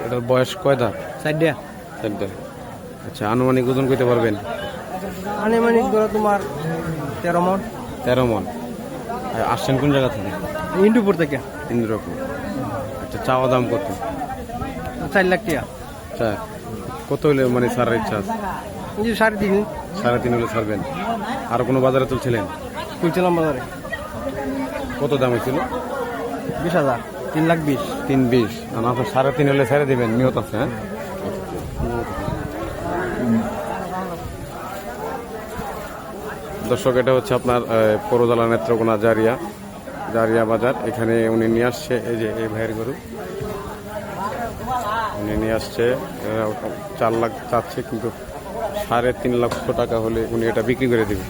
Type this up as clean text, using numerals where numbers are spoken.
এটার বয়স কয়টা? 4টা। 4টা। আচ্ছা, আনুমানিক ওজন করতে পারবেন? আনুমানিক ধরো তোমার 13 মণ। 13 মণ। আসছেন কোন জায়গা থেকে? ইন্দুপুর থেকে। ইন্দ্রপুর। আচ্ছা, চাওয়া দাম কত? 4 লাখ টাকা। আচ্ছা, কত হলে মানে ছাড়ার ইচ্ছা আছে? 3.5। 3.5 হলে ছাড়বেন। আর কোনো বাজারে তুলছিলেন? তুলছিলাম বাজারে। কত দাম হয়েছিল? 20,000। 3,20,000। 3.20। আর আপনার 3.5 হলে ছেড়ে দেবেন, নিয়ত আছে? হ্যাঁ, দর্শক, এটা হচ্ছে আপনার পরোদালা নেত্রকোনা জারিয়া বাজার। এখানে উনি নিয়ে আসছে, এই যে এই ভাইয়ের গরু উনি নিয়ে আসছে। 4 লাখ চাচ্ছে, কিন্তু 3.5 লক্ষ টাকা হলে উনি এটা বিক্রি করে দেবে।